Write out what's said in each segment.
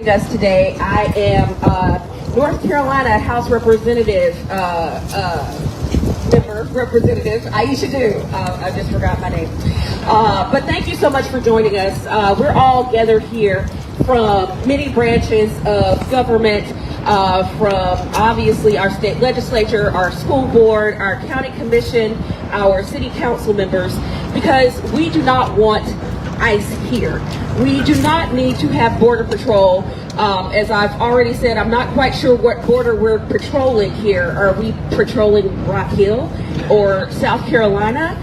Us today. I am North Carolina House Representative Representative Aisha Du. I just forgot my name. But thank you so much for joining us. We're all gathered here from many branches of government, from obviously our state legislature, our school board, our county commission, our city council members, because we do not want ICE here. We do not need to have Border Patrol. As I've already said, I'm not quite sure what border we're patrolling here. Are we patrolling Rock Hill or South Carolina?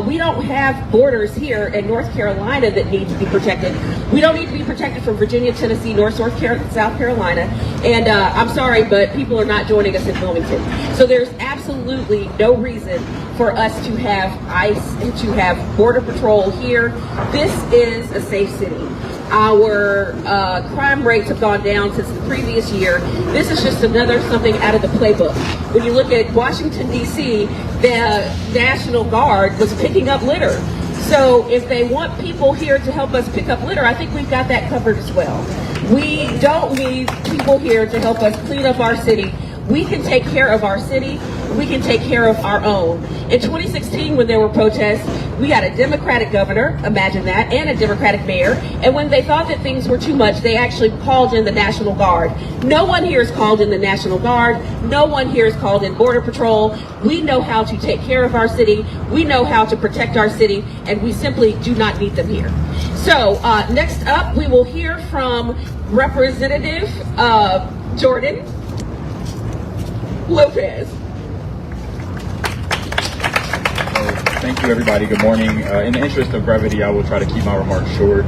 We don't have borders here in North Carolina that need to be protected. We don't need to be protected from Virginia, Tennessee, nor South Carolina. And I'm sorry, but people are not joining us in Wilmington. So there's absolutely no reason for us to have ICE and to have Border Patrol here. This is a safe city. Our crime rates have gone down since the previous year. This is just another something out of the playbook. When you look at Washington, D.C., the National Guard was picking up litter. So if they want people here to help us pick up litter, I think we've got that covered as well. We don't need people here to help us clean up our city. We can take care of our city. We can take care of our own. In 2016, when there were protests, we had a Democratic governor, imagine that, and a Democratic mayor. And when they thought that things were too much, they actually called in the National Guard. No one here is called in the National Guard. No one here is called in Border Patrol. We know how to take care of our city. We know how to protect our city, and we simply do not need them here. So next up, we will hear from Representative Jordan Lopez. Thank you, everybody. Good morning. In the interest of brevity, I will try to keep my remarks short.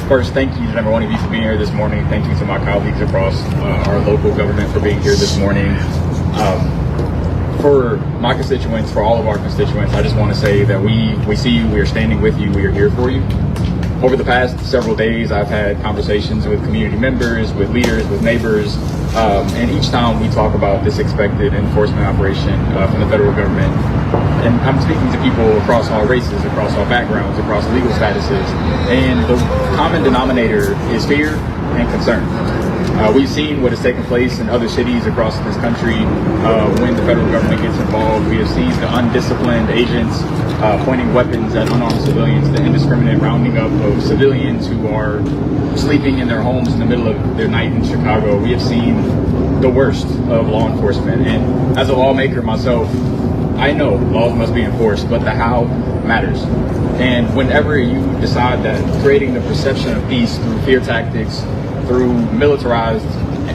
First, thank you to every one of you for being here this morning. Thank you to my colleagues across our local government for being here this morning. For my constituents, for all of our constituents, I just want to say that we see you, we are standing with you, we are here for you. Over the past several days, I've had conversations with community members, with leaders, with neighbors, and each time we talk about this expected enforcement operation from the federal government. And I'm speaking to people across all races, across all backgrounds, across legal statuses, and the common denominator is fear and concern. We've seen what has taken place in other cities across this country when the federal government gets involved. We have seen the undisciplined agents pointing weapons at unarmed civilians, the indiscriminate rounding up of civilians who are sleeping in their homes in the middle of their night in Chicago. We have seen the worst of law enforcement. And as a lawmaker myself, I know laws must be enforced, but the how matters. And whenever you decide that creating the perception of peace through fear tactics, through militarized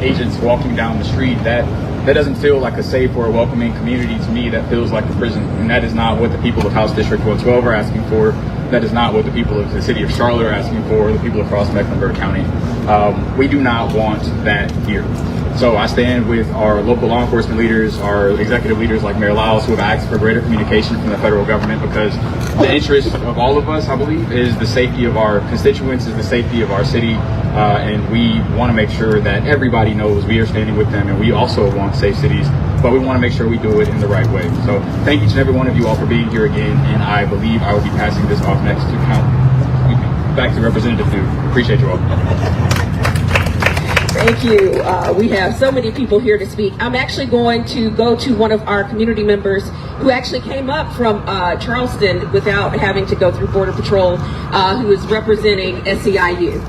agents walking down the street, that doesn't feel like a safe or a welcoming community to me. That feels like a prison. And that is not what the people of House District 112 are asking for. That is not what the people of the city of Charlotte are asking for, the people across Mecklenburg County. We do not want that here. So I stand with our local law enforcement leaders, our executive leaders like Mayor Lyles, who have asked for greater communication from the federal government, because the interest of all of us, I believe, is the safety of our constituents, is the safety of our city, and we want to make sure that everybody knows we are standing with them, and we also want safe cities, but we want to make sure we do it in the right way. So thank each and every one of you all for being here again, and I believe I will be passing this off next to back to Representative Du. Appreciate you all. Thank you. We have so many people here to speak. I'm actually going to go to one of our community members who actually came up from Charleston without having to go through Border Patrol, who is representing SEIU.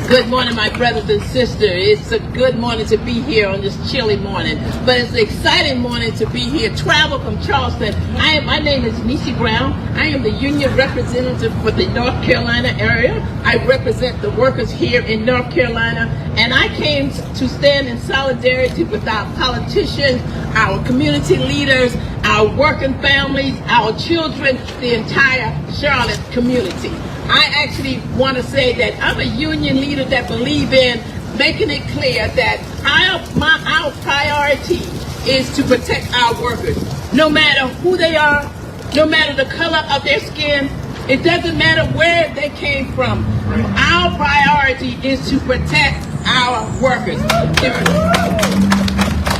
Good morning, my brothers and sisters. It's a good morning to be here on this chilly morning, but it's an exciting morning to be here. Travel from Charleston. My name is Nisi Brown. I am the union representative for the North Carolina area. I represent the workers here in North Carolina, and I came to stand in solidarity with our politicians, our community leaders, our working families, our children, the entire Charlotte community. I actually want to say that I'm a union leader that believe in making it clear that our priority is to protect our workers. No matter who they are, no matter the color of their skin, it doesn't matter where they came from. Our priority is to protect our workers.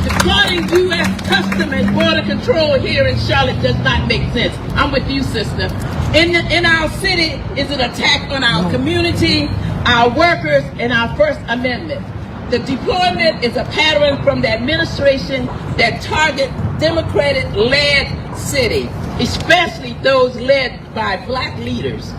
Deploying U.S. Customs and Border Control here in Charlotte does not make sense. I'm with you, sister. in our city is an attack on our community, our workers, and our First Amendment. The deployment is a pattern from the administration that target Democratic-led city, especially those led by black leaders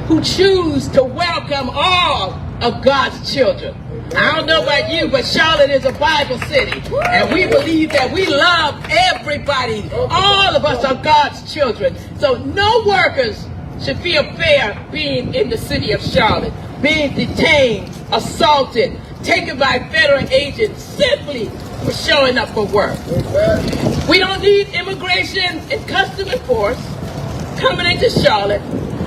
who choose to welcome all of God's children. I don't know about you, but Charlotte is a Bible city, and we believe that we love everybody. All of us are God's children. So no workers should feel fair being in the city of Charlotte, being detained, assaulted, taken by federal agents simply for showing up for work. We don't need immigration and customs enforcement coming into Charlotte,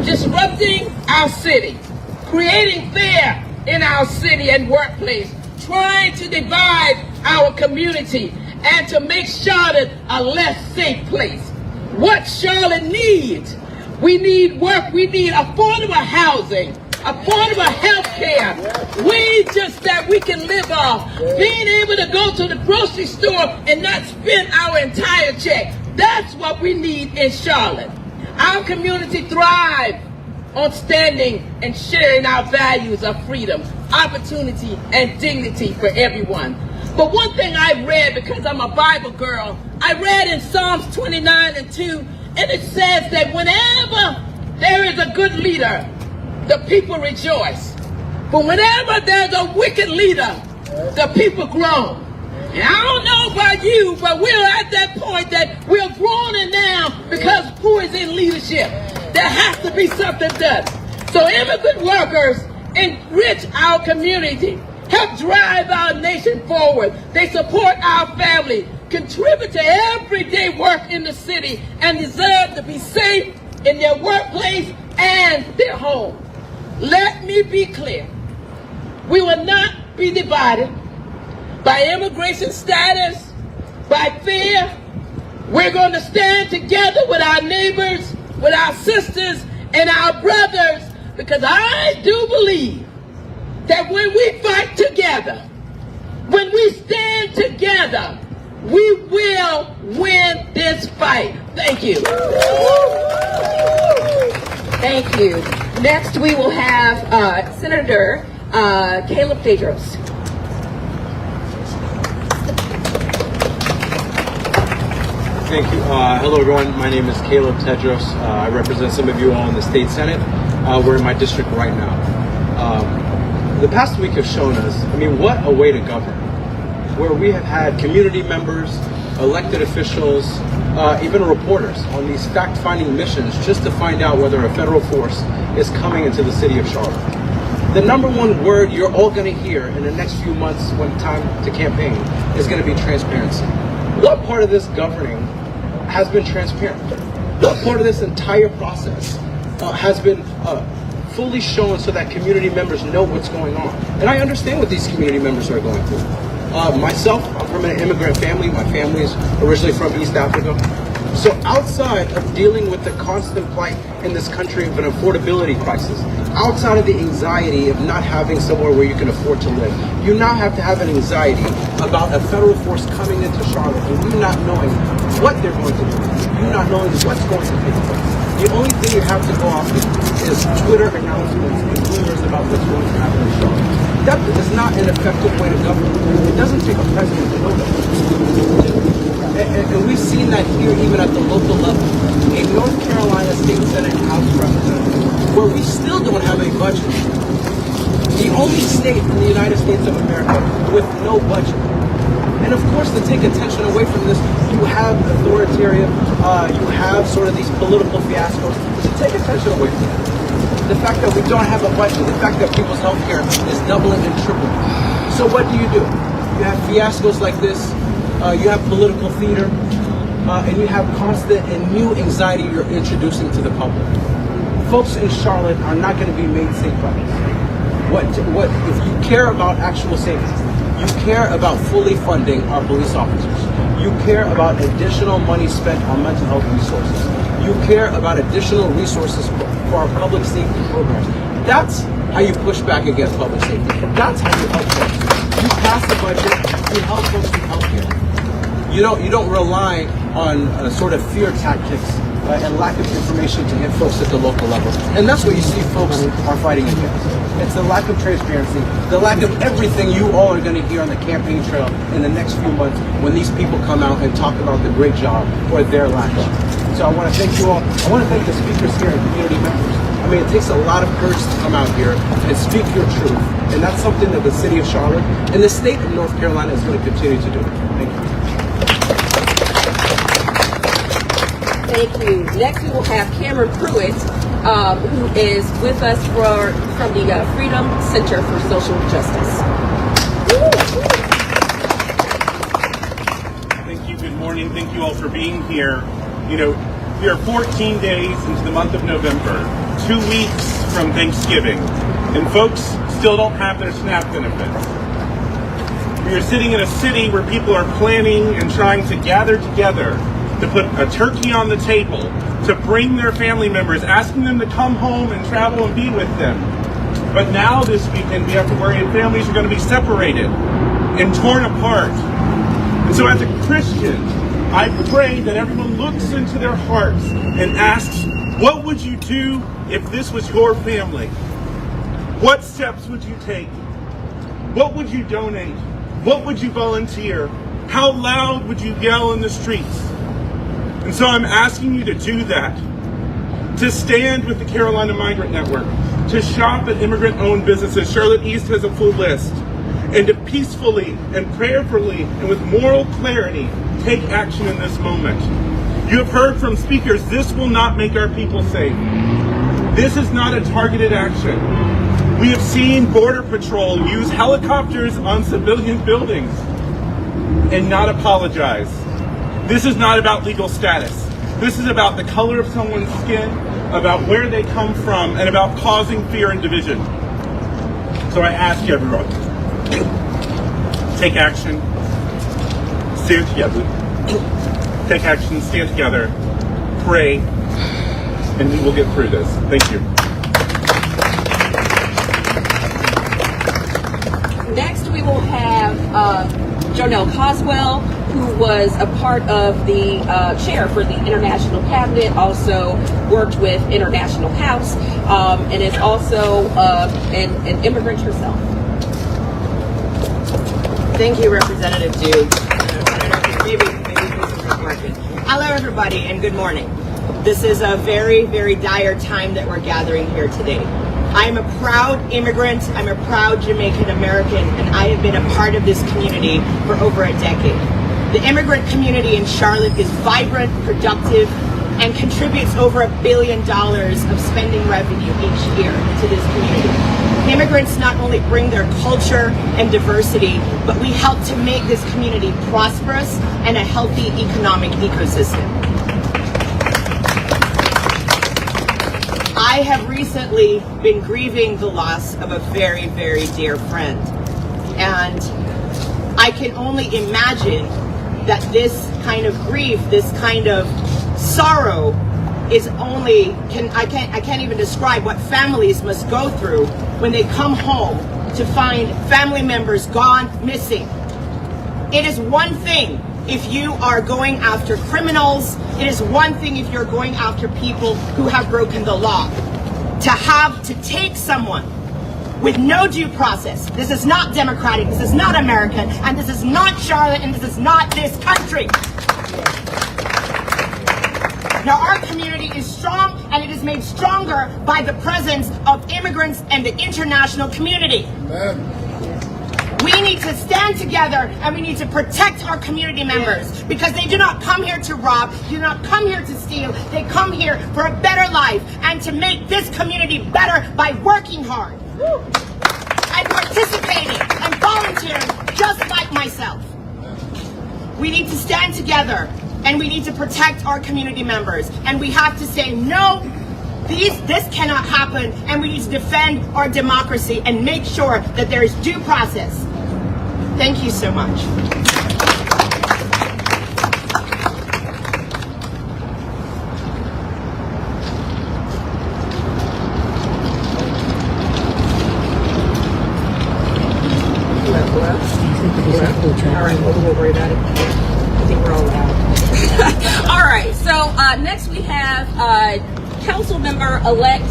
disrupting our city, creating fear in our city and workplace, trying to divide our community and to make Charlotte a less safe place. What Charlotte needs, we need work, we need affordable housing, affordable health care, wages that we can live off, being able to go to the grocery store and not spend our entire check. That's what we need in Charlotte. Our community thrives on standing and sharing our values of freedom, opportunity, and dignity for everyone. But one thing I read, because I'm a Bible girl, I read in Psalms 29:2, and it says that whenever there is a good leader, the people rejoice. But whenever there's a wicked leader, the people groan. And I don't know about you, but we're at that point that we're groaning now because who is in leadership? There has to be something done. So immigrant workers enrich our community, help drive our nation forward. They support our family, contribute to everyday work in the city, and deserve to be safe in their workplace and their home. Let me be clear. We will not be divided by immigration status, by fear. We're going to stand together with our neighbors, with our sisters and our brothers, because I do believe that when we fight together, when we stand together, we will win this fight. Thank you. Thank you. Next, we will have Senator Caleb Tedros. Thank you. Hello, everyone. My name is Caleb Tedros. I represent some of you all in the state senate. We're in my district right now. The past week has shown us, what a way to govern, where we have had community members, elected officials, even reporters on these fact-finding missions just to find out whether a federal force is coming into the city of Charlotte. The number one word you're all going to hear in the next few months when time to campaign is going to be transparency. What part of this governing has been transparent? What part of this entire process has been fully shown so that community members know what's going on? And I understand what these community members are going through. Myself, I'm from an immigrant family. My family is originally from East Africa. So outside of dealing with the constant plight in this country of an affordability crisis, outside of the anxiety of not having somewhere where you can afford to live, you now have to have an anxiety about a federal force coming into Charlotte and you not knowing what they're going to do, you not knowing what's going to take place. The only thing you have to go off is Twitter announcements and rumors about what's going to happen in Charlotte. That is not an effective way to govern. It doesn't take a president to know that. And we've seen that here even at the local level. A North Carolina State Senate House representative, where we still don't have a budget. The only state in the United States of America with no budget. And of course, to take attention away from this, you have authoritarian, you have sort of these political fiascos. To take attention away from that. The fact that we don't have a budget, the fact that people's health care is doubling and tripling. So what do? You have fiascos like this, you have political theater, and you have constant and new anxiety you're introducing to the public. Folks in Charlotte are not going to be made safe by this. What if you care about actual safety? You care about fully funding our police officers. You care about additional money spent on mental health resources. You care about additional resources for our public safety programs. That's how you push back against public safety. That's how you help folks. You pass the budget, you help folks with health care. You don't rely on sort of fear tactics and lack of information to hit folks at the local level. And that's what you see folks are fighting against. It's the lack of transparency, the lack of everything you all are going to hear on the campaign trail in the next few months when these people come out and talk about the great job or their lack of. So I want to thank you all. I want to thank the speakers here and community members. I mean, it takes a lot of courage to come out here and speak your truth. And that's something that the city of Charlotte and the state of North Carolina is going to continue to do. Thank you. Thank you. Next, we will have Cameron Pruitt, who is with us from the Freedom Center for Social Justice. Thank you. Good morning. Thank you all for being here. You know, we are 14 days into the month of November, 2 weeks from Thanksgiving, and folks still don't have their SNAP benefits. We are sitting in a city where people are planning and trying to gather together to put a turkey on the table, to bring their family members, asking them to come home and travel and be with them. But now this weekend we have to worry if families are going to be separated and torn apart. And so as a Christian, I pray that everyone looks into their hearts and asks, what would you do if this was your family? What steps would you take? What would you donate? What would you volunteer? How loud would you yell in the streets? And so I'm asking you to do that, to stand with the Carolina Migrant Network, to shop at immigrant-owned businesses. Charlotte East has a full list. And to peacefully and prayerfully and with moral clarity take action in this moment. You have heard from speakers, this will not make our people safe. This is not a targeted action. We have seen Border Patrol use helicopters on civilian buildings and not apologize. This is not about legal status. This is about the color of someone's skin, about where they come from, and about causing fear and division. So I ask you, everyone, take action, stand together. Take action, stand together, pray, and we will get through this. Thank you. Next, we will have Jonelle Coswell, who was a part of the chair for the International Cabinet, also worked with International House, and is also an immigrant herself. Thank you, Representative Duke. Hello, everybody, and good morning. This is a very, very dire time that we're gathering here today. I am a proud immigrant, I'm a proud Jamaican American, and I have been a part of this community for over a decade. The immigrant community in Charlotte is vibrant, productive, and contributes over $1 billion of spending revenue each year to this community. Immigrants not only bring their culture and diversity, but we help to make this community prosperous and a healthy economic ecosystem. I have recently been grieving the loss of a very, very dear friend. And I can only imagine that this kind of grief, this kind of sorrow is only, I can't even describe what families must go through when they come home to find family members gone, missing. It is one thing if you are going after criminals. It is one thing if you're going after people who have broken the law. To have to take someone with no due process. This is not democratic, this is not American, and this is not Charlotte, and this is not this country. Now, our community is strong, and it is made stronger by the presence of immigrants and the international community. Amen. We need to stand together, and we need to protect our community members, because they do not come here to rob, do not come here to steal. They come here for a better life and to make this community better by working hard and participating and volunteering, just like myself. We need to stand together, and we need to protect our community members, and we have to say no. This cannot happen, and we need to defend our democracy and make sure that there is due process. Thank you so much. All right, we'll worry about it. I think we're all loud. All right, so Next we have Council Member-elect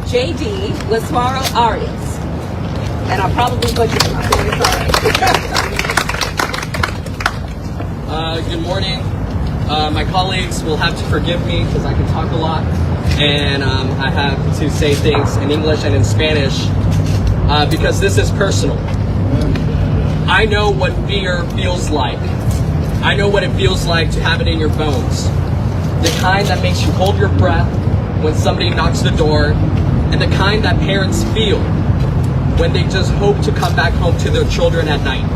J.D. Laswaro Arias. And I'll probably butcher my sorry. Good morning. My colleagues will have to forgive me because I can talk a lot, and I have to say things in English and in Spanish because this is personal. I know what fear feels like. I know what it feels like to have it in your bones. The kind that makes you hold your breath when somebody knocks the door, and the kind that parents feel when they just hope to come back home to their children at night.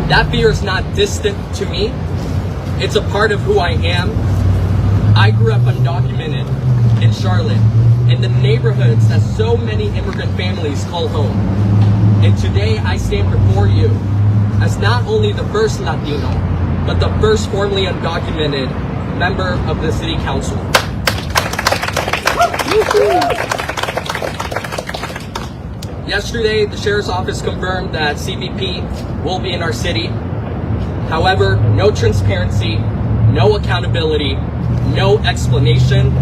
That fear is not distant to me. It's a part of who I am. I grew up undocumented in Charlotte, in the neighborhoods that so many immigrant families call home. And today I stand before you as not only the first Latino, but the first formerly undocumented member of the City Council. Yesterday, the Sheriff's Office confirmed that CBP will be in our city. However, no transparency, no accountability, no explanation,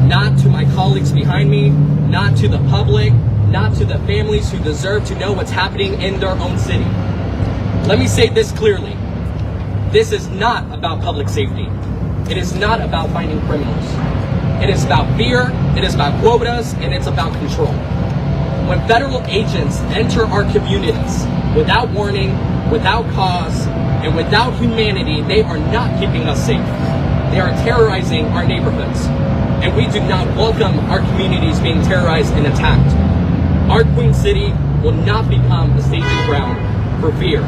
not to my colleagues behind me, not to the public, not to the families who deserve to know what's happening in their own city. Let me say this clearly. This is not about public safety. It is not about finding criminals. It is about fear, it is about quotas, and it's about control. When federal agents enter our communities without warning, without cause, and without humanity, they are not keeping us safe. They are terrorizing our neighborhoods. And we do not welcome our communities being terrorized and attacked. Our Queen City will not become a staging ground for fear.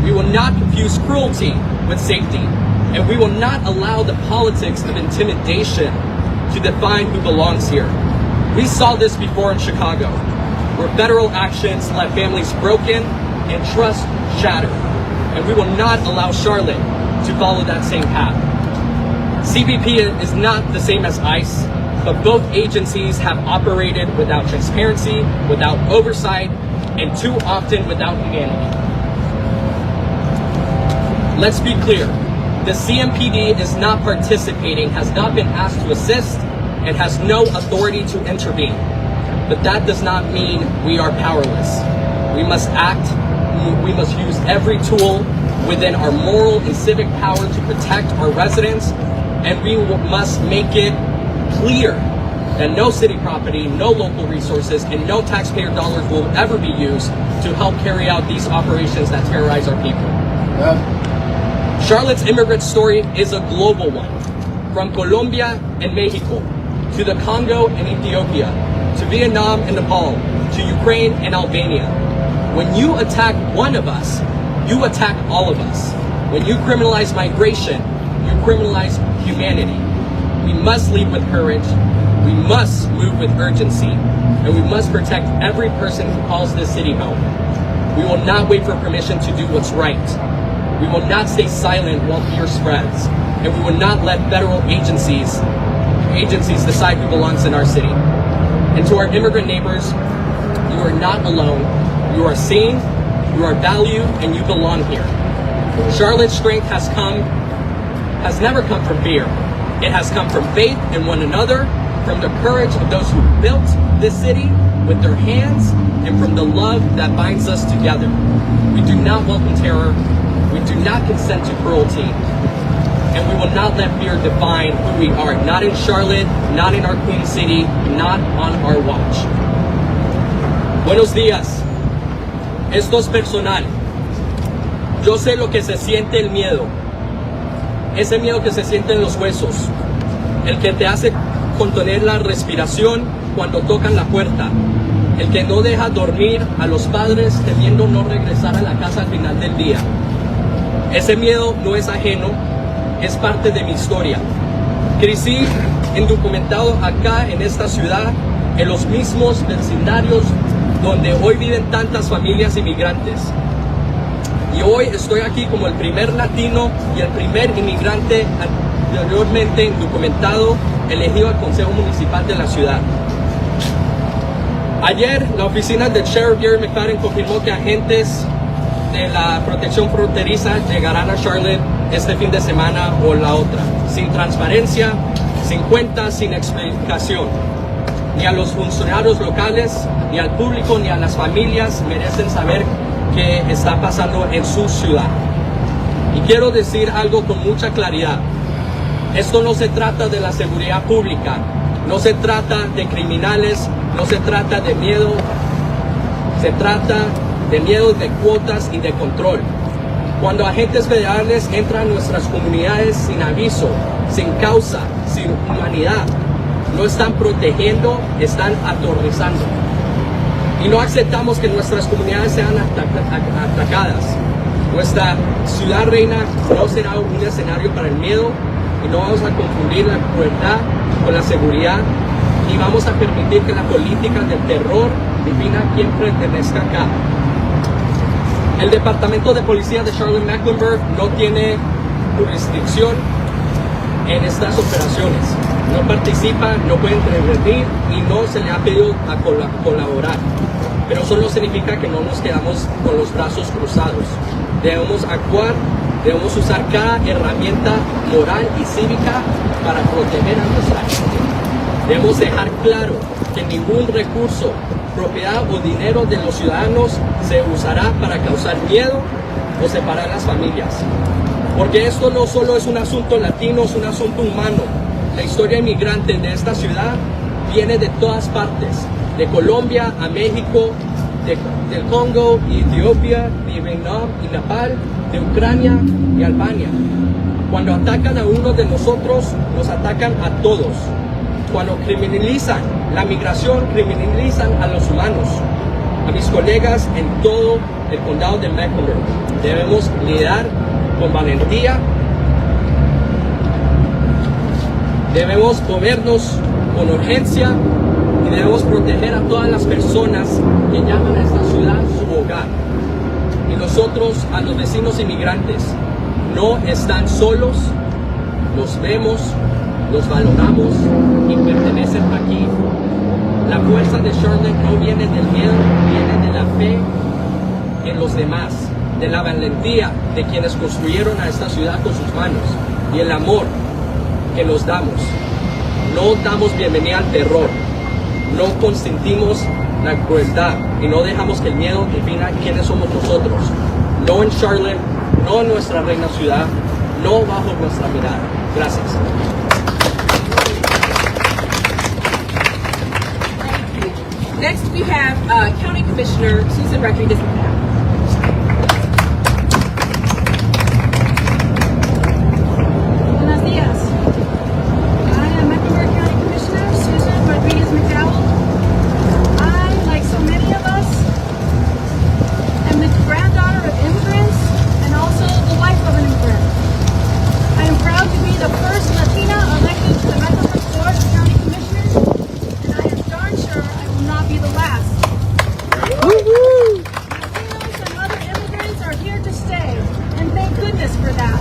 We will not confuse cruelty with safety. And we will not allow the politics of intimidation to define who belongs here. We saw this before in Chicago, where federal actions left families broken and trust shattered. And we will not allow Charlotte to follow that same path. CBP is not the same as ICE, but both agencies have operated without transparency, without oversight, and too often without humanity. Let's be clear. The CMPD is not participating, has not been asked to assist, and has no authority to intervene. But that does not mean we are powerless. We must act, we must use every tool within our moral and civic power to protect our residents, and we must make it clear that no city property, no local resources, and no taxpayer dollars will ever be used to help carry out these operations that terrorize our people. Charlotte's immigrant story is a global one, from Colombia and Mexico, to the Congo and Ethiopia, to Vietnam and Nepal, to Ukraine and Albania. When you attack one of us, you attack all of us. When you criminalize migration, you criminalize humanity. We must lead with courage, we must move with urgency, and we must protect every person who calls this city home. We will not wait for permission to do what's right. We will not stay silent while fear spreads, and we will not let federal agencies decide who belongs in our city. And to our immigrant neighbors, you are not alone. You are seen, you are valued, and you belong here. Charlotte's strength has never come from fear. It has come from faith in one another, from the courage of those who built this city with their hands, and from the love that binds us together. We do not welcome terror. We do not consent to cruelty, and we will not let fear define who we are, not in Charlotte, not in our Queen City, not on our watch. Buenos días. Esto es personal. Yo sé lo que se siente el miedo. Ese miedo que se siente en los huesos. El que te hace contener la respiración cuando tocan la puerta. El que no deja dormir a los padres temiendo no regresar a la casa al final del día. Ese miedo no es ajeno, es parte de mi historia. Crecí indocumentado acá en esta ciudad, en los mismos vecindarios donde hoy viven tantas familias inmigrantes. Y hoy estoy aquí como el primer latino y el primer inmigrante anteriormente indocumentado elegido al Consejo Municipal de la ciudad. Ayer, la oficina del Sheriff Gary McFadden confirmó que agentes de la protección fronteriza llegarán a Charlotte este fin de semana o la otra, sin transparencia, sin cuentas, sin explicación. Ni a los funcionarios locales, ni al público, ni a las familias merecen saber qué está pasando en su ciudad. Y quiero decir algo con mucha claridad. Esto no se trata de la seguridad pública, no se trata de criminales, no se trata de miedo, se trata de miedo de cuotas y de control. Cuando agentes federales entran a nuestras comunidades sin aviso, sin causa, sin humanidad, no están protegiendo, están aterrorizando. Y no aceptamos que nuestras comunidades sean atacadas. Nuestra ciudad reina no será un escenario para el miedo y no vamos a confundir la crueldad con la seguridad y vamos a permitir que la política del terror defina quién pertenezca acá. El Departamento de Policía de Charlotte-Mecklenburg no tiene jurisdicción en estas operaciones. No participa, no puede intervenir y no se le ha pedido a colaborar. Pero eso no significa que no nos quedamos con los brazos cruzados. Debemos actuar, debemos usar cada herramienta moral y cívica para proteger a nuestra gente. Debemos dejar claro que ningún recurso, propiedad o dinero de los ciudadanos se usará para causar miedo o separar las familias. Porque esto no solo es un asunto latino, es un asunto humano. La historia inmigrante de esta ciudad viene de todas partes, de Colombia a México, del Congo y Etiopía, de Vietnam y Nepal, de Ucrania y Albania. Cuando atacan a uno de nosotros, nos atacan a todos. Cuando criminalizan la migración, criminalizan a los humanos. A mis colegas en todo el condado de Mecklenburg, debemos liderar con valentía, debemos movernos con urgencia y debemos proteger a todas las personas que llaman a esta ciudad su hogar. Y nosotros, a los vecinos inmigrantes, no están solos, los vemos, los valoramos y pertenecen aquí. La fuerza de Charlotte no viene del miedo, viene de la fe en los demás, de la valentía de quienes construyeron a esta ciudad con sus manos y el amor que nos damos. No damos bienvenida al terror, no consentimos la crueldad y no dejamos que el miedo defina quiénes somos nosotros. No en Charlotte, no en nuestra reina ciudad, no bajo nuestra mirada. Gracias. Next, we have County Commissioner Susan Rodriguez. Buenos días. I am Mecklenburg County Commissioner Susan Rodriguez McDowell. I, like so many of us, am the granddaughter of immigrants and also the wife of an immigrant. I am proud to be the first Latina elected to the Mecklenburg Board of County Commissioners, and I am darn sure I will not be the last. Latinos and other immigrants are here to stay, and thank goodness for that.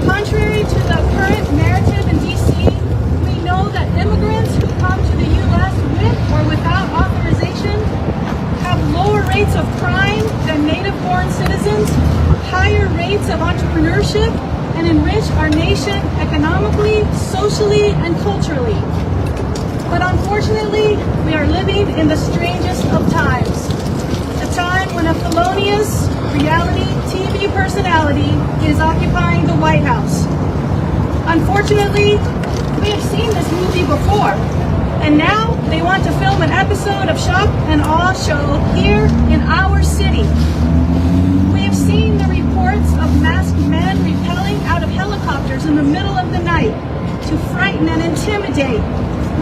Contrary to the current narrative in D.C., we know that immigrants who come to the U.S. with or without authorization have lower rates of crime than native-born citizens, higher rates of entrepreneurship, and enrich our nation economically, socially, and culturally. But unfortunately, we are living in the strangest of times. A time when a felonious reality TV personality is occupying the White House. Unfortunately, we have seen this movie before, and now they want to film an episode of Shock and Awe show here in our city. We have seen the reports of masked men rappelling out of helicopters in the middle of the night to frighten and intimidate.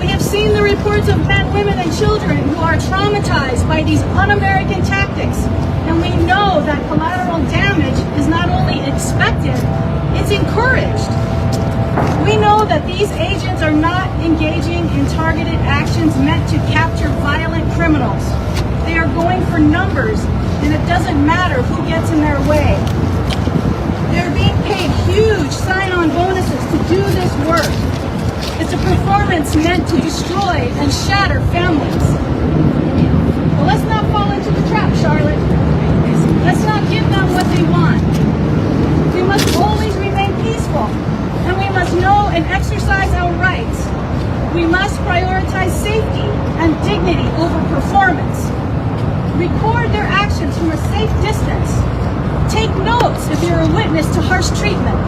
We have seen the reports of men, women, and children who are traumatized by these un-American tactics. And we know that collateral damage is not only expected, it's encouraged. We know that these agents are not engaging in targeted actions meant to capture violent criminals. They are going for numbers, and it doesn't matter who gets in their way. They're being paid huge sign-on bonuses to do this work. It's a performance meant to destroy and shatter families. But let's not fall into the trap, Charlotte. Let's not give them what they want. We must always remember peaceful, and we must know and exercise our rights. We must prioritize safety and dignity over performance. Record their actions from a safe distance. Take notes if you're a witness to harsh treatment.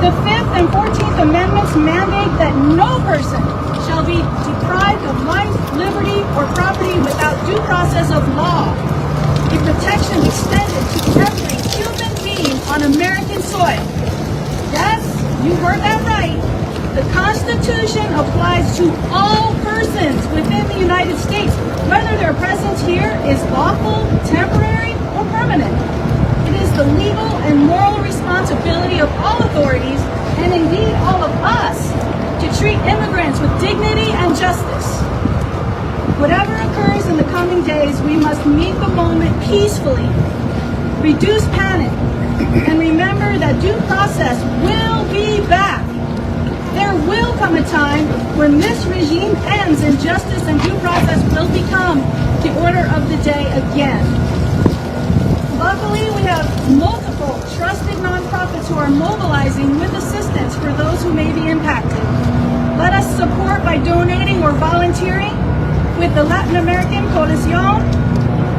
The 5th and 14th Amendments mandate that no person shall be deprived of life, liberty, or property without due process of law. A protection extended to every human being on American soil. Yes, you heard that right. The Constitution applies to all persons within the United States, whether their presence here is lawful, temporary, or permanent. It is the legal and moral responsibility of all authorities, and indeed all of us, to treat immigrants with dignity and justice. Whatever occurs in the coming days, we must meet the moment peacefully, reduce panic, and remember that due process will be back. There will come a time when this regime ends and justice and due process will become the order of the day again. Luckily, we have multiple trusted nonprofits who are mobilizing with assistance for those who may be impacted. Let us support by donating or volunteering with the Latin American Coalición,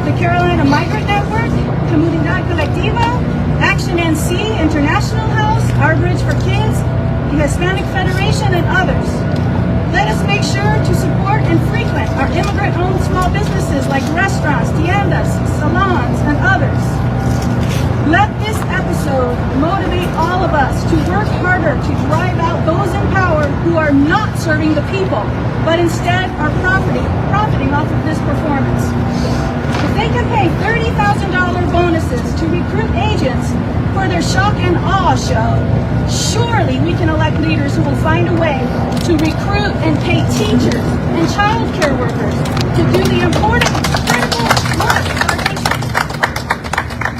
the Carolina Migrant Network, Comunidad Colectiva, Action NC, International House, Our Bridge for Kids, the Hispanic Federation, and others. Let us make sure to support and frequent our immigrant-owned small businesses like restaurants, tiendas, salons, and others. Let this episode motivate all of us to work harder to drive out those in power who are not serving the people, but instead are profiting off of this performance. If they can pay $30,000 bonuses to recruit agents for their shock and awe show, surely we can elect leaders who will find a way to recruit and pay teachers and child care workers to do the important, critical work of our nation.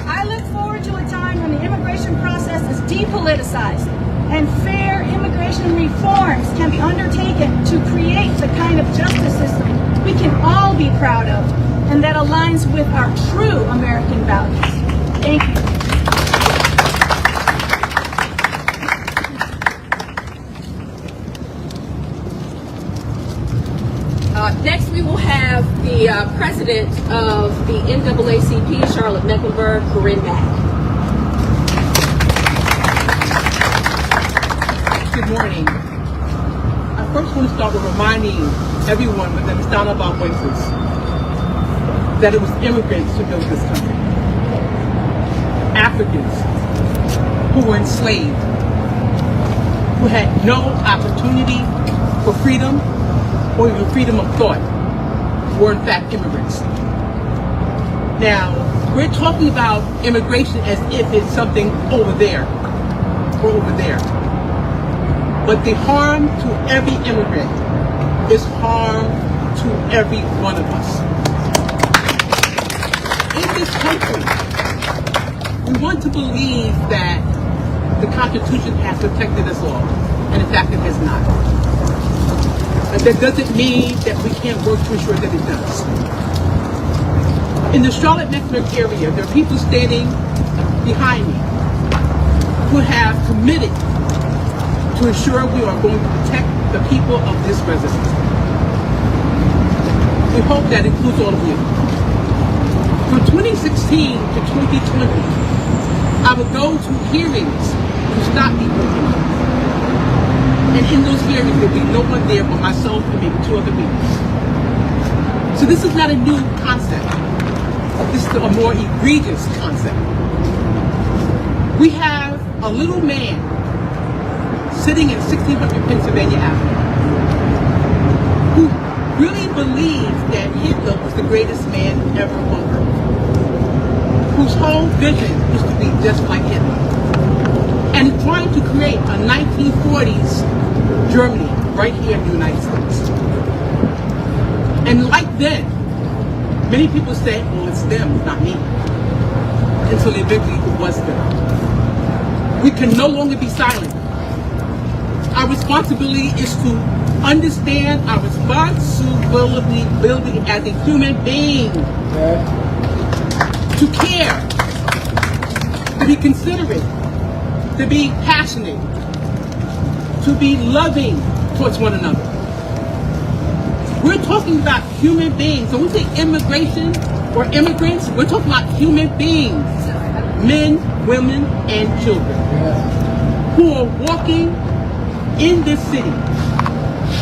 I look forward to a time when the immigration process is depoliticized and fair immigration reforms can be undertaken to create the kind of justice system we can all be proud of and that aligns with our true American values. Thank you. Next, we will have the president of the NAACP, Charlotte Mecklenburg, Corinne Mack. Good morning. I first want to start with reminding everyone within the sound of our voices that it was immigrants who built this country. Africans who were enslaved, who had no opportunity for freedom or even freedom of thought, were in fact immigrants. Now, we're talking about immigration as if it's something over there or over there. But the harm to every immigrant is harm to every one of us. In this country, we want to believe that the Constitution has protected us all, and in fact it has not. But that doesn't mean that we can't work to ensure that it does. In the Charlotte Mecklenburg area, there are people standing behind me who have committed to ensure we are going to protect the people of this residence. We hope that includes all of you. From 2016 to 2020, I would go to hearings to stop people. And in those hearings, there would be no one there but myself and maybe two other people. So this is not a new concept. This is a more egregious concept. We have a little man sitting in 1600 Pennsylvania Avenue who really believed that Hitler was the greatest man ever on earth, whose whole vision was to be just like Hitler, and is trying to create a 1940s Germany right here in the United States. And like then, many people say, well, it's them, not me. Until eventually it was them. We can no longer be silent. Our responsibility is to understand our responsibility as a human being. To care. To be considerate. to be passionate, to be loving towards one another. We're talking about human beings. When we say immigration or immigrants, we're talking about human beings, men, women, and children, who are walking in this city,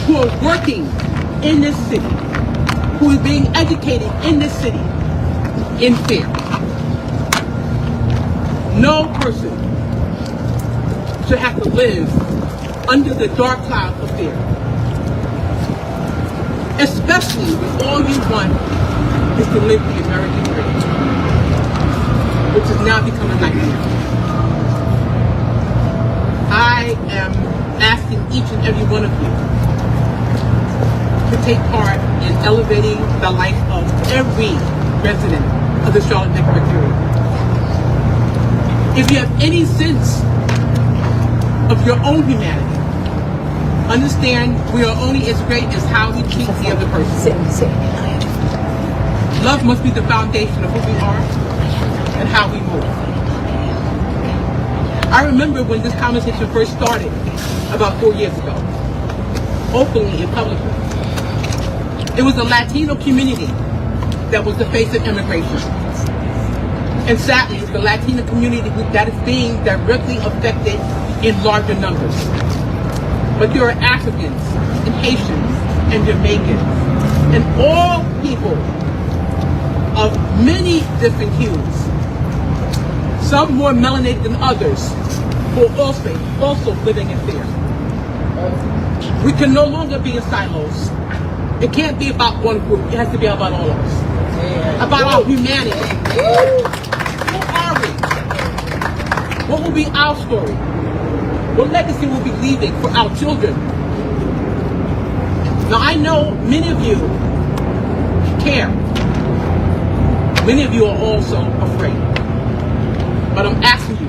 who are working in this city, who is being educated in this city in fear. No person should have to live under the dark cloud of fear. Especially when all you want is to live the American dream, which has now become a nightmare. I am asking each and every one of you to take part in elevating the life of every resident of the Charlotte Mecklenburg area. If you have any sense of your own humanity, understand we are only as great as how we treat the other person. Love must be the foundation of who we are and how we move. I remember when this conversation first started about 4 years ago, openly and publicly. It was the Latino community that was the face of immigration. And sadly, it's the Latino community that is being directly affected in larger numbers. But there are Africans and Haitians and Jamaicans and all people of many different hues, some more melanated than others, who are also living in fear. We can no longer be in silos. It can't be about one group. It has to be about all of us. About our humanity. Who are we? What will be our story? What legacy will we be leaving for our children? Now I know many of you care. Many of you are also afraid. But I'm asking you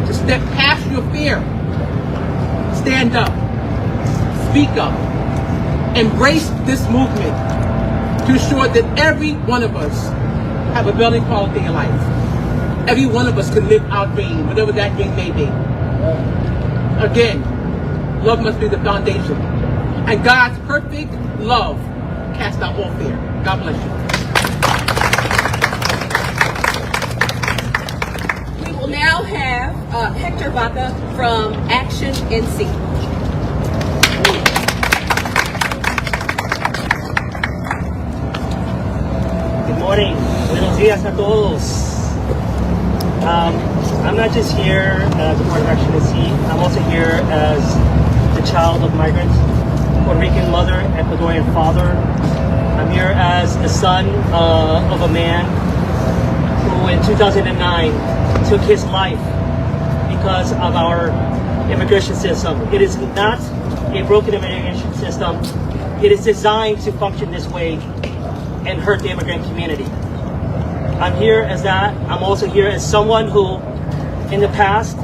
to step past your fear. Stand up. Speak up. Embrace this movement to ensure that every one of us have a better quality in life. Every one of us can live our dream, whatever that dream may be. Again, love must be the foundation. And God's perfect love casts out all fear. God bless you. We will now have Hector Vaca from Action NC. Good morning. Buenos días a todos. I'm not just here as a part of Action NC. I'm also here as the child of migrants, Puerto Rican mother, Ecuadorian father. I'm here as the son of a man who in 2009 took his life because of our immigration system. It is not a broken immigration system. It is designed to function this way and hurt the immigrant community. I'm here as that. I'm also here as someone who, in the past,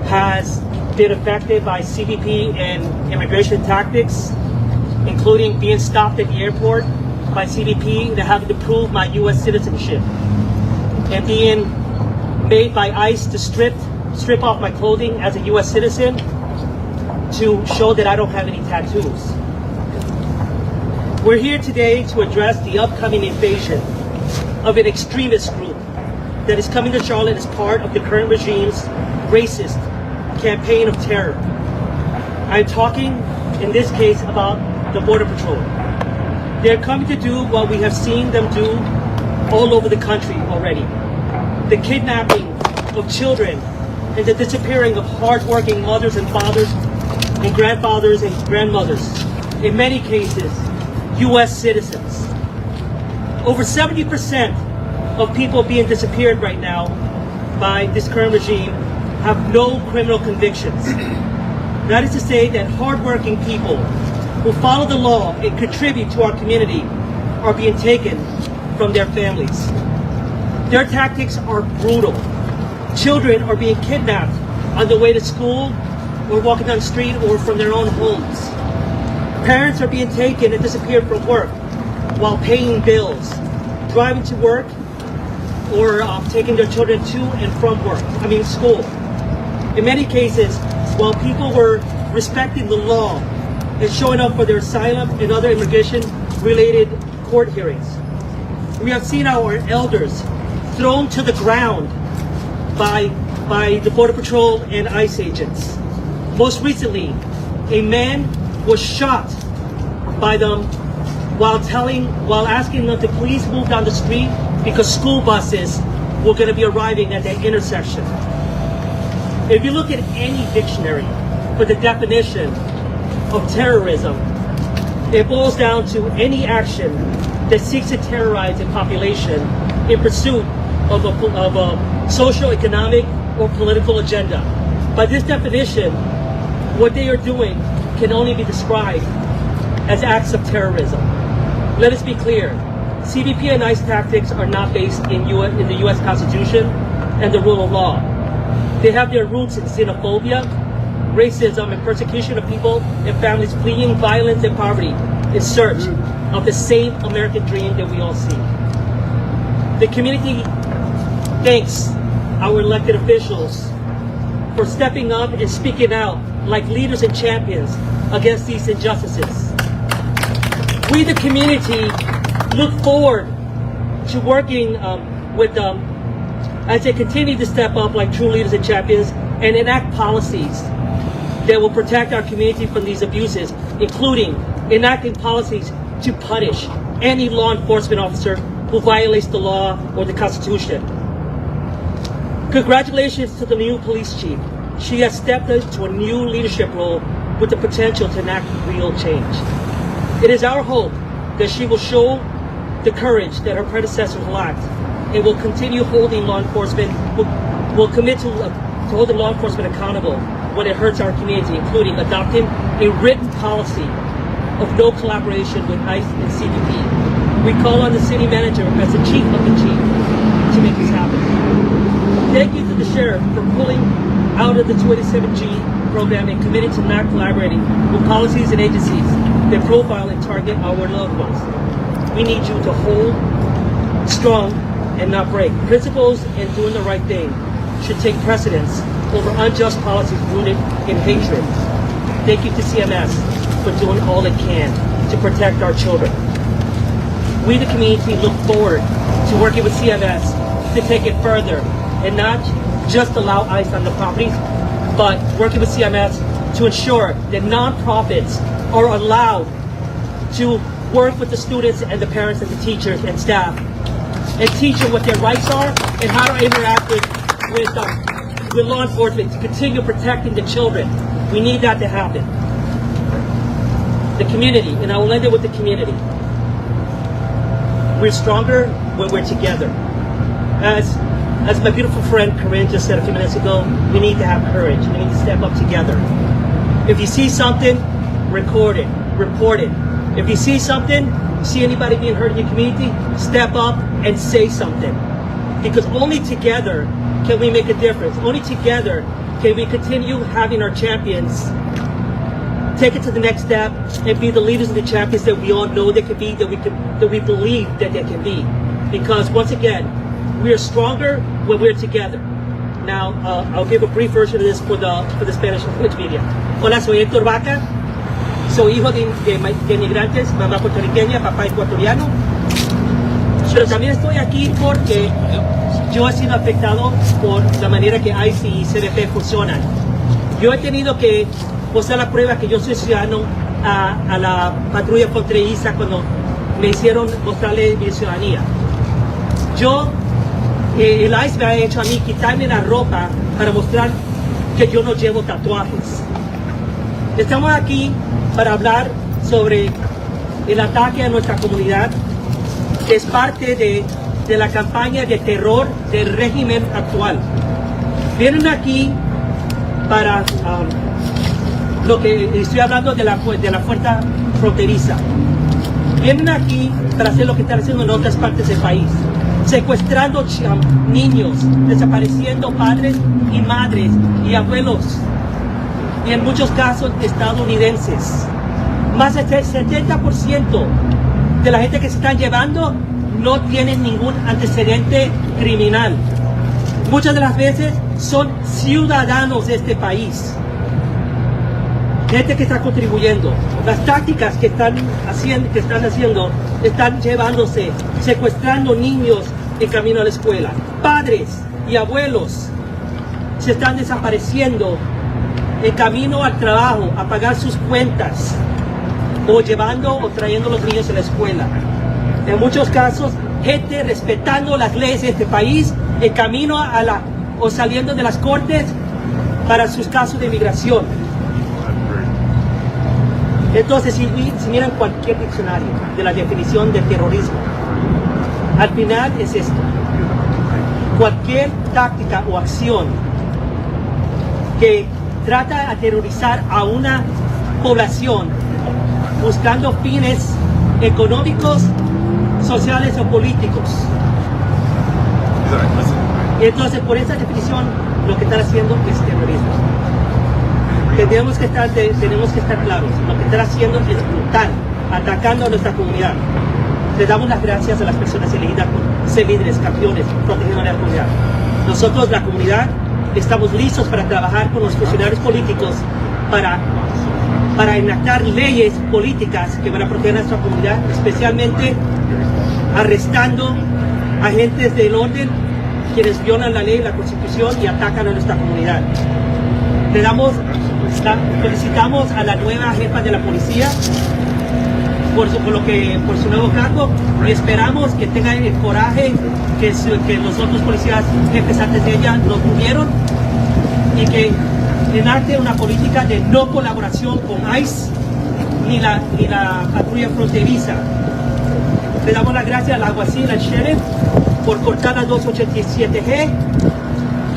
has been affected by CBP and immigration tactics, including being stopped at the airport by CBP and having to prove my U.S. citizenship, and being made by ICE to strip off my clothing as a U.S. citizen to show that I don't have any tattoos. We're here today to address the upcoming invasion of an extremist group that is coming to Charlotte as part of the current regime's racist campaign of terror. I'm talking, in this case, about the Border Patrol. They're coming to do what we have seen them do all over the country already. The kidnapping of children and the disappearing of hardworking mothers and fathers and grandfathers and grandmothers. In many cases, U.S. citizens. Over 70% of people being disappeared right now by this current regime have no criminal convictions. That is to say that hardworking people who follow the law and contribute to our community are being taken from their families. Their tactics are brutal. Children are being kidnapped on the way to school or walking down the street or from their own homes. Parents are being taken and disappeared from work while paying bills, driving to work, or taking their children to and from school. In many cases, while people were respecting the law and showing up for their asylum and other immigration-related court hearings, we have seen our elders thrown to the ground by the Border Patrol and ICE agents. Most recently, a man was shot by them while asking them to please move down the street because school buses were going to be arriving at that intersection. If you look at any dictionary for the definition of terrorism, it boils down to any action that seeks to terrorize a population in pursuit of a social, economic, or political agenda. By this definition, what they are doing can only be described as acts of terrorism. Let us be clear, CBP and ICE tactics are not based in the U.S. Constitution and the rule of law. They have their roots in xenophobia, racism, and persecution of people and families fleeing violence and poverty in search of the same American dream that we all see. The community thanks our elected officials for stepping up and speaking out like leaders and champions against these injustices. We, the community, look forward to working with them as they continue to step up like true leaders and champions and enact policies that will protect our community from these abuses, including enacting policies to punish any law enforcement officer who violates the law or the Constitution. Congratulations to the new police chief. She has stepped into a new leadership role with the potential to enact real change. It is our hope that she will show the courage that her predecessors lacked and will continue holding law enforcement, will commit to holding law enforcement accountable when it hurts our community, including adopting a written policy of no collaboration with ICE and CBP. We call on the city manager as the chief of the chief to make this happen. Thank you to the sheriff for pulling out of the 287G program and committing to not collaborating with policies and agencies that profile and target our loved ones. We need you to hold strong and not break. Principles and doing the right thing should take precedence over unjust policies rooted in hatred. Thank you to CMS for doing all it can to protect our children. We, the community, look forward to working with CMS to take it further and not just allow ICE on the properties, but working with CMS to ensure that nonprofits are allowed to work with the students and the parents and the teachers and staff and teach them what their rights are and how to interact with law enforcement to continue protecting the children. We need that to happen. The community, and I will end it with the community. We're stronger when we're together. As my beautiful friend Corinne just said a few minutes ago, we need to have courage. We need to step up together. If you see something, record it, report it. If you see something, see anybody being hurt in your community, step up and say something. Because only together can we make a difference. Only together can we continue having our champions take it to the next step and be the leaders and the champions that we all know they can be, that we believe that they can be. Because once again, we are stronger when we're together. Now, I'll give a brief version of this for the Spanish language media. Hola, soy Héctor Vaca. Soy hijo de inmigrantes, mamá puertorriqueña, papá ecuatoriano. Pero también estoy aquí porque yo he sido afectado por la manera que ICE y CBP funcionan. Yo he tenido que mostrar la prueba que yo soy ciudadano a la patrulla fronteriza cuando me hicieron mostrarle mi ciudadanía. El ICE me ha hecho a mí quitarme la ropa para mostrar que yo no llevo tatuajes. Estamos aquí para hablar sobre el ataque a nuestra comunidad, que es parte de la campaña de terror del régimen actual. Vienen aquí para lo que estoy hablando de la fuerza fronteriza. Vienen aquí para hacer lo que están haciendo en otras partes del país, secuestrando niños, desapareciendo padres y madres y abuelos, y en muchos casos estadounidenses. Más del 70% de la gente que se están llevando no tienen ningún antecedente criminal. Muchas de las veces son ciudadanos de este país. Gente que está contribuyendo. Las tácticas que están haciendo, están llevándose, secuestrando niños en camino a la escuela. Padres y abuelos se están desapareciendo en camino al trabajo, a pagar sus cuentas, o llevando o trayendo a los niños a la escuela. En muchos casos, gente respetando las leyes de este país, en camino o saliendo de las cortes para sus casos de inmigración. Entonces, si miran cualquier diccionario de la definición de terrorismo, al final es esto: cualquier táctica o acción que trata de aterrorizar a una población buscando fines económicos, sociales o políticos. Entonces, por esa definición, lo que están haciendo es terrorismo. Tenemos que estar claros. Lo que están haciendo es brutal, atacando a nuestra comunidad. Le damos las gracias a las personas elegidas por ser líderes, campeones, protegiendo a la comunidad. Nosotros, la comunidad, estamos listos para trabajar con los funcionarios políticos para enactar leyes políticas que van a proteger a nuestra comunidad, especialmente arrestando agentes del orden quienes violan la ley, la constitución y atacan a nuestra comunidad. Felicitamos a la nueva jefa de la policía por su nuevo cargo, y esperamos que tenga el coraje que los otros policías jefes antes de ella no tuvieron, y que enacte una política de no colaboración con ICE ni la patrulla fronteriza. Le damos las gracias al alguacil, al sheriff, por cortar la 287G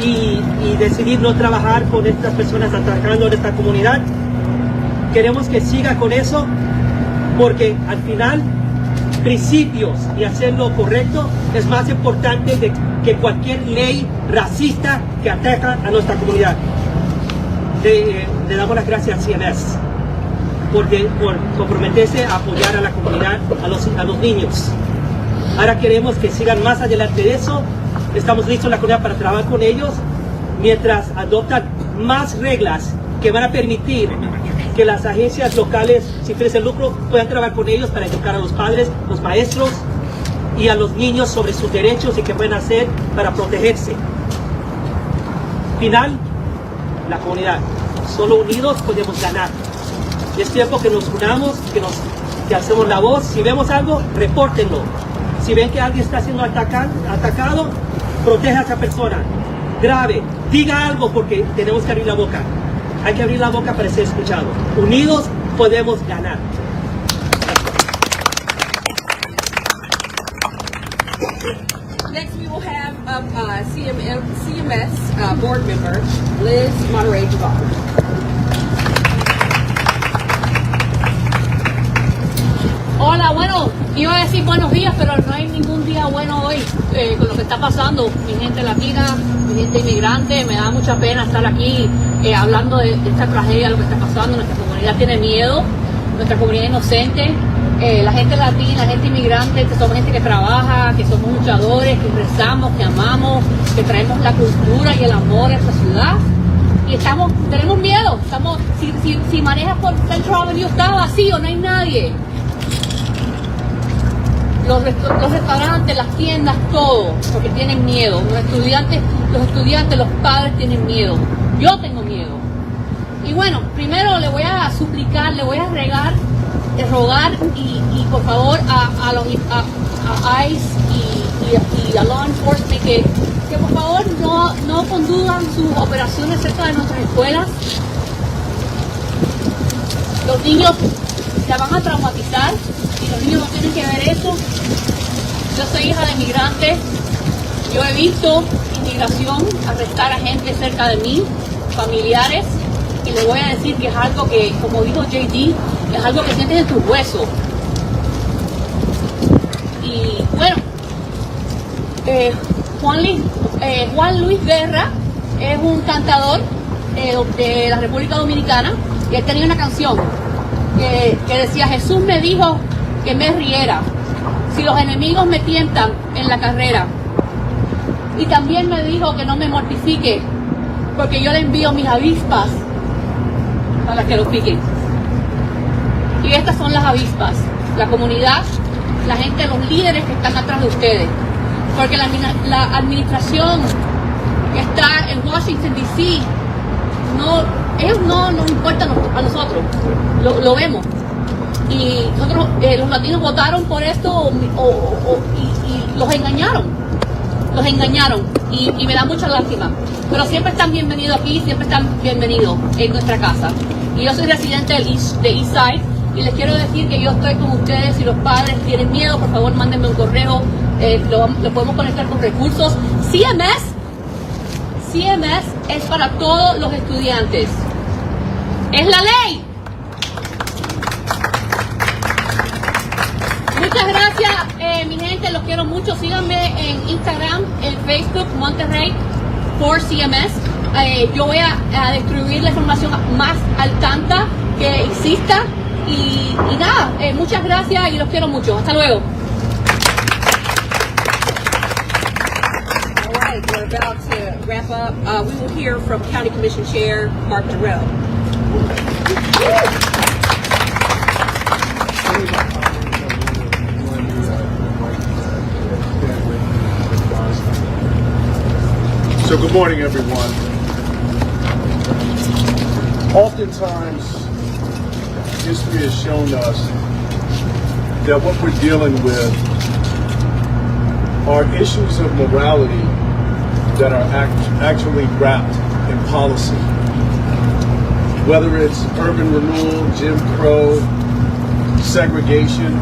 y decidir no trabajar con estas personas atacando a esta comunidad. Queremos que siga con eso, porque al final principios y hacer lo correcto es más importante que cualquier ley racista que ataca a nuestra comunidad. Le damos las gracias a CMS por comprometerse a apoyar a la comunidad, a los niños. Ahora queremos que sigan más adelante de eso. Estamos listos en la comunidad para trabajar con ellos mientras adoptan más reglas que van a permitir que las agencias locales sin fines de lucro puedan trabajar con ellos para educar a los padres, los maestros y a los niños sobre sus derechos y qué pueden hacer para protegerse. Final, la comunidad. Solo unidos podemos ganar. Y es tiempo que nos unamos, que hacemos la voz. Si vemos algo, repórtenlo. Si ven que alguien está siendo atacado, proteja a esa persona. Grave, diga algo, porque tenemos que abrir la boca. Hay que abrir la boca para ser escuchado. Unidos podemos ganar. Next, we will have CMS board member Liz Monterey-Duval. Hola, bueno, iba a decir buenos días, pero no hay ningún día bueno hoy con lo que está pasando. Mi gente latina, mi gente inmigrante, me da mucha pena estar aquí hablando de esta tragedia, lo que está pasando. Nuestra comunidad tiene miedo, nuestra comunidad inocente, la gente latina, la gente inmigrante, que somos gente que trabaja, que somos luchadores, que rezamos, que amamos, que traemos la cultura y el amor a esta ciudad. Y tenemos miedo. Si manejas por Central Avenue, está vacío, no hay nadie. Los restaurantes, las tiendas, todo, porque tienen miedo. Los estudiantes, los padres tienen miedo. Yo tengo miedo. Y bueno, primero le voy a suplicar, le voy a rogar y por favor a ICE y a Law Enforcement que por favor no conduzcan sus operaciones cerca de nuestras escuelas. Los niños se van a traumatizar. Y los niños no tienen que ver eso. Yo soy hija de inmigrantes. Yo he visto inmigración arrestar a gente cerca de mí, familiares, y les voy a decir que es algo que, como dijo JD, es algo que sientes en tus huesos. Y bueno, Juan Luis Guerra es un cantador de la República Dominicana, y él tenía una canción que decía: Jesús me dijo que me riera, si los enemigos me tientan en la carrera. Y también me dijo que no me mortifique, porque yo le envío mis avispas para que lo piquen. Y estas son las avispas, la comunidad, la gente, los líderes que están atrás de ustedes. Porque la administración que está en Washington, D.C., ellos no nos importan a nosotros, lo vemos. Y nosotros, los latinos votaron por esto y los engañaron. Y me da mucha lástima. Pero siempre están bienvenidos aquí, siempre están bienvenidos en nuestra casa. Y yo soy residente de Eastside y les quiero decir que yo estoy con ustedes. Si los padres tienen miedo, por favor mándenme un correo, lo podemos conectar con recursos. CMS es para todos los estudiantes. Es la ley. Muchas gracias, mi gente, los quiero mucho. Síganme en Instagram, en Facebook, Monterrey, por CMS. Yo voy a distribuir la información más al tanto que exista. Y nada, muchas gracias y los quiero mucho. Hasta luego. All right, we're about to wrap up. We will hear from County Commission Chair Mark Durrell. So good morning, everyone. Oftentimes, history has shown us that what we're dealing with are issues of morality that are actually wrapped in policy. Whether it's urban renewal, Jim Crow, segregation,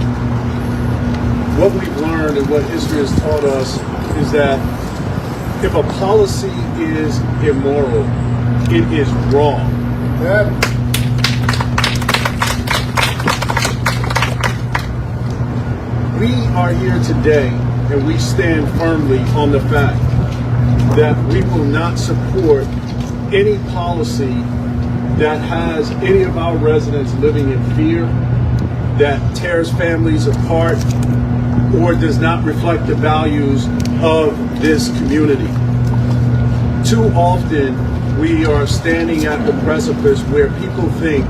what we've learned and what history has taught us is that if a policy is immoral, it is wrong. We are here today and we stand firmly on the fact that we will not support any policy that has any of our residents living in fear, that tears families apart, or does not reflect the values of this community. Too often, we are standing at the precipice where people think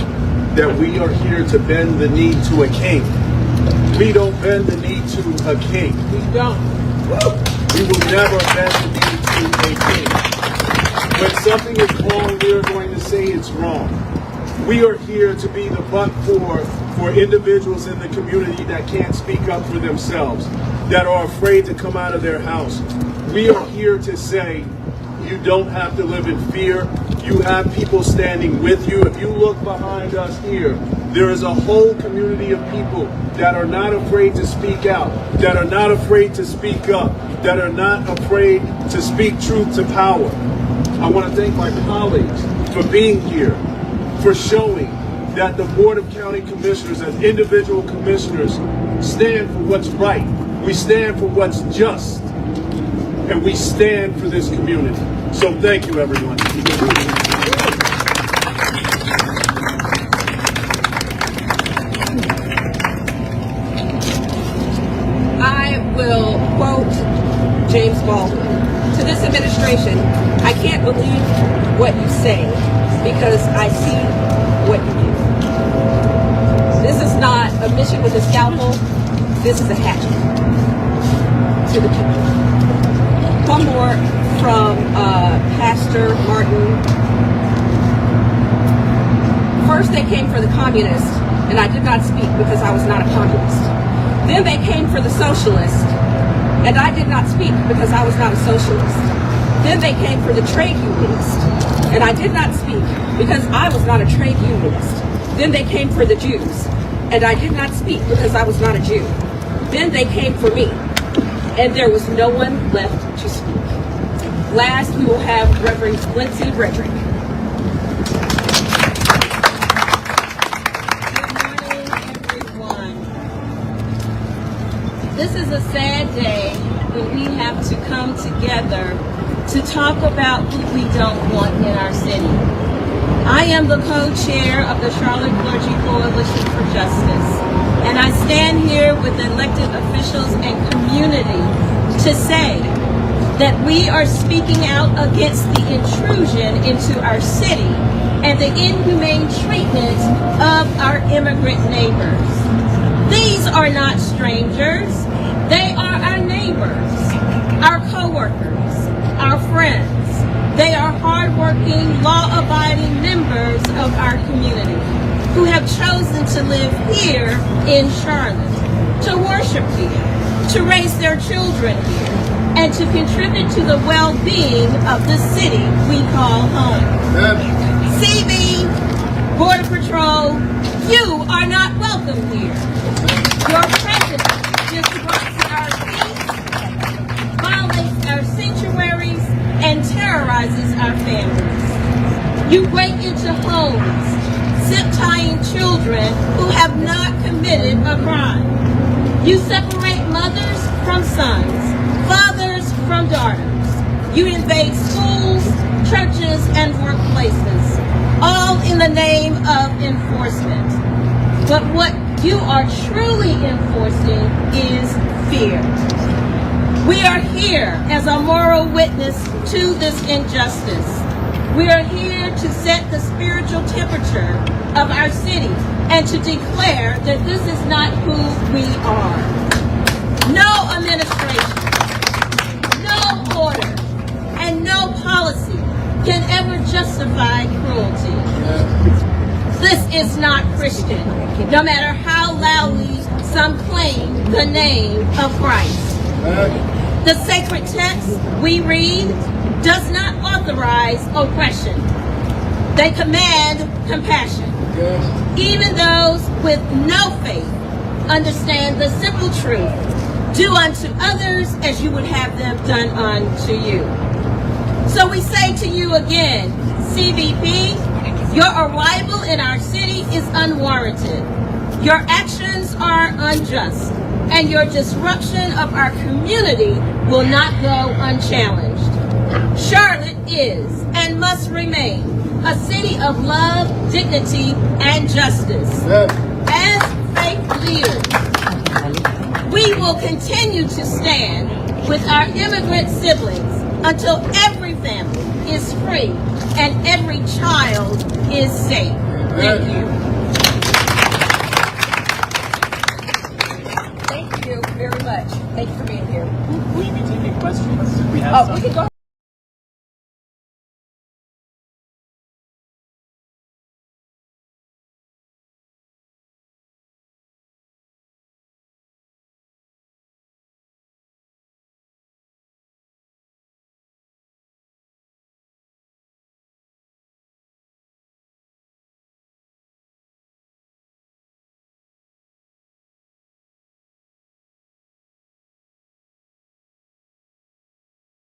that we are here to bend the knee to a king. We don't bend the knee to a king. We don't. We will never bend the knee to a king. When something is wrong, we are going to say it's wrong. We are here to be the butt for individuals in the community that can't speak up for themselves, that are afraid to come out of their house. We are here to say, you don't have to live in fear. You have people standing with you. If you look behind us here, there is a whole community of people that are not afraid to speak out, that are not afraid to speak up, that are not afraid to speak truth to power. I want to thank my colleagues for being here, for showing that the Board of County Commissioners as individual commissioners stand for what's right. We stand for what's just. And we stand for this community. So thank you, everyone. I will quote James Baldwin. To this administration, I can't believe what you say because I see what you do. This is not a mission with a scalpel. This is a hatchet to the people. One more from Pastor Martin. First they came for the communists, and I did not speak because I was not a communist. Then they came for the socialist, and I did not speak because I was not a socialist. Then they came for the trade unionist, and I did not speak because I was not a trade unionist. Then they came for the Jews, and I did not speak because I was not a Jew. Then they came for me, and there was no one left to speak. Last, we will have Reverend Lindsay Redrick. Good morning, everyone. This is a sad day when we have to come together to talk about who we don't want in our city. I am the co-chair of the Charlotte Clergy Coalition for Justice, and I stand stand here with elected officials and community to say that we are speaking out against the intrusion into our city and the inhumane treatment of our immigrant neighbors. These are not strangers. They are our neighbors, our co-workers, our friends. They are hardworking, law-abiding members of our community who have chosen to live here in Charlotte, to worship here, to raise their children here, and to contribute to the well-being of the city we call home. CB, Border Patrol, you are not welcome here. Your presence disrupts our peace, violates our sanctuaries, and terrorizes our families. You break into homes, zip-tying children who have not committed a crime. You separate mothers from sons, fathers from daughters. You invade schools, churches, and workplaces, all in the name of enforcement. But what you are truly enforcing is fear. We are here as a moral witness to this injustice. We are here to set the spiritual temperature of our city and to declare that this is not who we are. No administration, no order, and no policy can ever justify cruelty. This is not Christian, no matter how loudly some claim the name of Christ. The sacred text we read does not authorize oppression. They command compassion. Even those with no faith understand the simple truth: do unto others as you would have them done unto you. So we say to you again, CBP, your arrival in our city is unwarranted. Your actions are unjust, and your disruption of our community will not go unchallenged. Charlotte is and must remain a city of love, dignity, and justice. As faith leaders, we will continue to stand with our immigrant siblings until every family is free and every child is safe. Thank you. Thank you very much. Thank you for being here. Will you be taking questions? We have some. We can go.